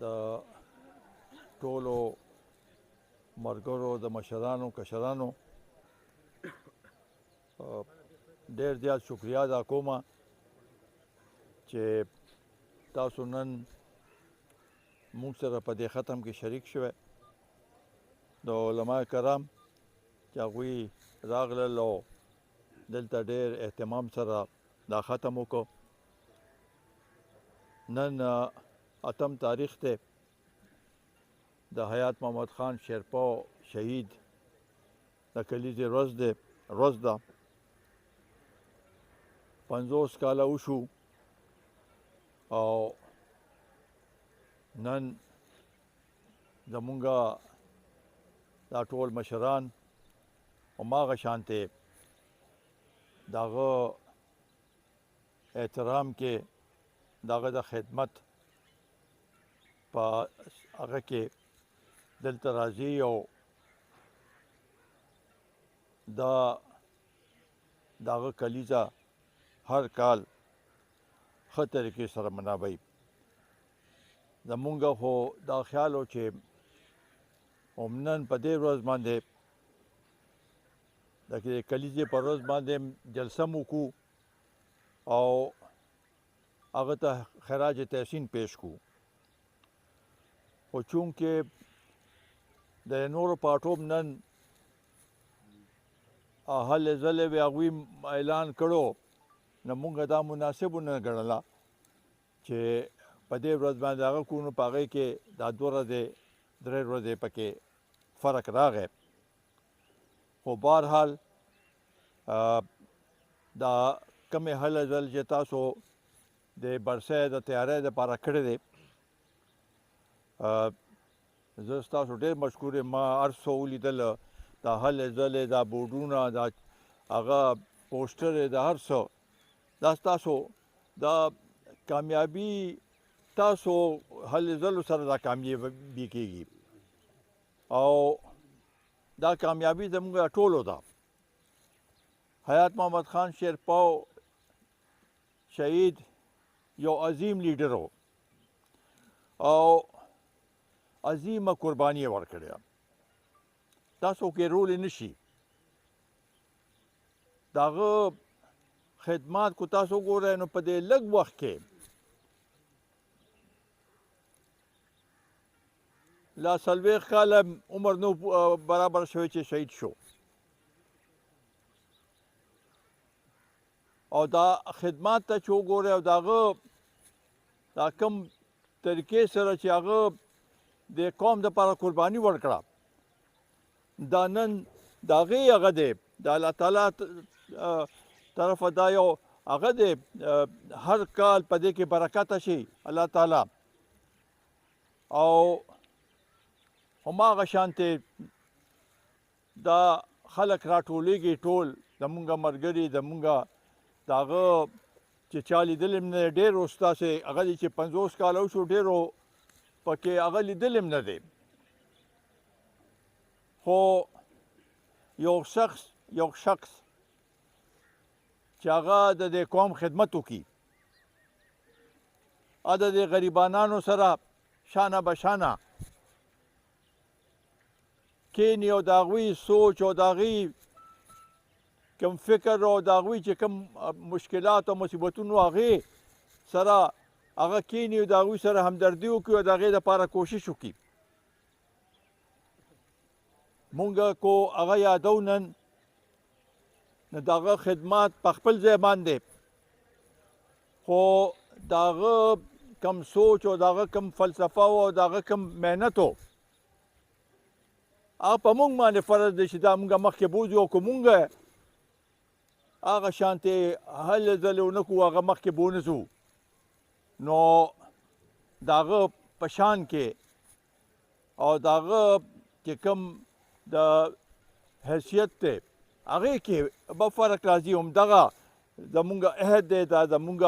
د ټولو ملګرو د مشرانو کشرانو ډېر زیات شکریه ادا کوم چې تاسو نن موږ سره په دې ختم کې شریک شوی د علما کرام چې هغوی راغلل او دلته ډېر اهتمام سره دا ختم وکړو. نن 8 تاریخ دی، د حیات محمد خان شیرپا شهید د کلیزې ورځ ده. 50 کاله وشو او نن زمونږه دا ټول مشران هماغه شانتې د هغه احترام کې د هغه د خدمت په هغه کې دلته راځي او د هغه کلیزه هر کال ښه طریقې سره مناوي. زمونږ خو دا خیال و چې نن په دې ورځ باندې د کلیزې په ورځ باندې جلسه مو وکړو او هغه ته خراج تحسین پیش کړو، خو چونکې د نورو پارټو نن هلې ځلې وې هغوی اعلان کړو، نو موږ دا مناسب ونه ګڼله چې په دې ورځ باندې هغه کړو. نو په هغې کې دا 2 ورځې 3 ورځې پکې فرق راغی. خو بهرحال دا کمې هلې ځلې چې تاسو د برسۍ د تیارۍ دپاره کړې دی، زه ستاسو ډېر مشکور یم. ما هر څه ولیدل، دا هلې ځلې، دا بورډونه، دا هغه پوسټرې، د هر څه، دا ستاسو دا کامیابي، تاسو هلې ځلو سره دا کامیابي کېږي او دا کامیابي زموږ ټولو ده. حیات محمد خان شیرپا شهید یو عظیم لیډر و او عظیمه قرباني یې ورکړې ده. تاسو کې رول نه شي د هغه خدمات کو تاسو ګورئ، نو په دې لږ وخت کې لا 40 کاله عمر نو برابر شوی چې شهید شو او دا خدمات ته چې وګورئ او د هغه دا کوم طریقې سره چې هغه د قوم دپاره قرباني ورکړه، دا نن د هغې هغه دی، د الله تعالی طرفه دا یو هغه دی. هر کال په دې کې برکته شي الله تعالی او هماغه شانتې دا خلک راټولېږي، ټول زمونږ ملګري، زمونږ د هغه چې چا لیدلی هم نه دی، ډېر اوس تاسې هغه دی چې 50 کاله وشو، ډېرو پکې هغه لیدلی هم نه دی. خو یو شخص چې هغه د دې قوم خدمت وکړي، د دې غریبانانو سره شانه بشانه کینی او د هغوی سوچ او د هغوی کوم فکر او د هغوی چې کوم مشکلات او مصیبتونو هغې سره هغه کینی او د هغوی سره همدردي وکړي او د هغې دپاره کوشش وکړي. مونږ کو هغه یادو نن، نو د هغه خدمات په خپل ځای باندې، خو د هغه کم سوچ او د هغه کم فلسفه او د هغه کم محنت و، هغه په مونږ باندې فرض دی چې دا مونږ مخکې بوځو او که مونږ هغه شانتې هلې ځلې ونه کړو، هغه مخکې به ونه ځو، نو د هغه په شان کې او د هغه چې کوم د حیثیت دی هغې کې به فرق راځي. همدغه زمونږ عهد دی، دا زمونږ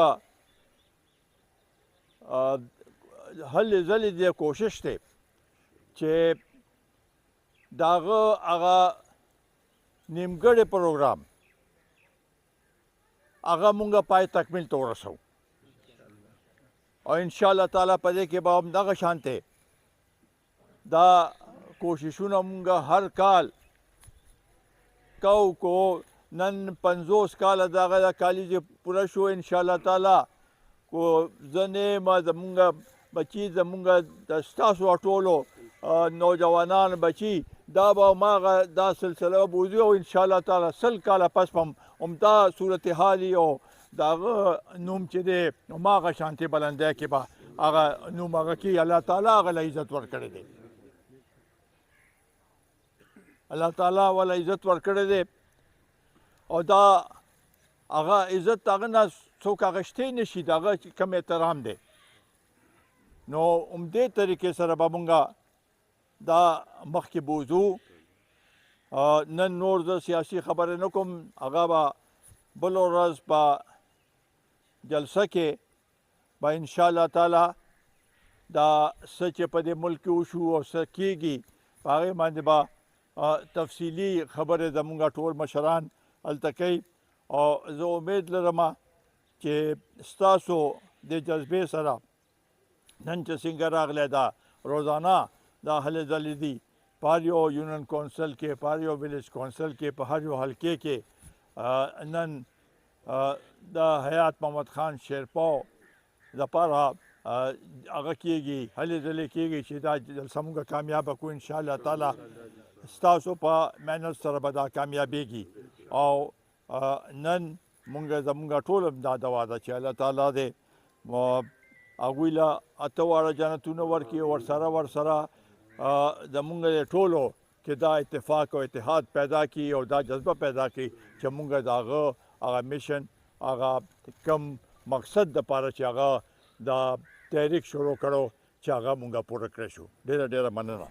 هلې ځلې دی، کوشش دی چې د هغه نیمګړی پروګرام هغه مونږ پای تکمیل ته ورسوو. او ان شاء الله تعالی په دې کې به هم دغه شانته دا کوششونه مونږ هر کال کو نن 50 کاله دغه کالج پوره شو ان شاء الله تعالی کو ځنې ما زمونږ بچي زمونږ د ستاسو ټولو نوجوانان بچي دا به ماغه دا سلسله بوزي او ان شاء الله تعالی 100 کاله پس هم همدا صورتحال او داغه نوم چې دی ماغه شانتي بلنده کې به هغه نوم هغه کې الله تعالی هغه عزت ورکړي دی الله تعالی ولا عزت ورکړي دی او دا هغه عزت هغه نه څوک اغشتی نشي دغه کم احترام دی نو همدې طریقې سره به مونږ دا مخکې بوزو نن نور زه سیاسي خبرې نه کوم هغه به بل ورځ په جلسه کې به انشاءالله تعالی دا څه چې په دې ملک کې وشو او څه کېږي په هغې باندې به تفصیلي خبرې زمونږ ټول مشران هلته کوي او زه امید لرم چې ستاسو د جذبې سره نن چې څنګه راغلی دا روزانه دا هلې ځلې دي په هر یو یونین کونسل کې په هر یو ویلیج کونسل کې په هر یو حلقې کې نن د حیات محمد خان شیرپا لپاره هغه کېږي هلې ځلې کېږي چې دا جلسه مونږ کامیابه کړو انشاءالله تعالی ستاسو په محنت سره به دا کامیابېږي او نن زمونږ ټول هم دا دعا ده چې الله تعالی دې هغوی له 8 واړه جنتونه ورکړي ورسره زمونږ د ټولو کې دا اتفاق او اتحاد پیدا کړي او دا جذبه پیدا کړي چې مونږ د هغه میشن هغه کم مقصد دپاره چې هغه دا تحریک شروع کړو چې هغه مونږ پوره کړی شو ډېره مننه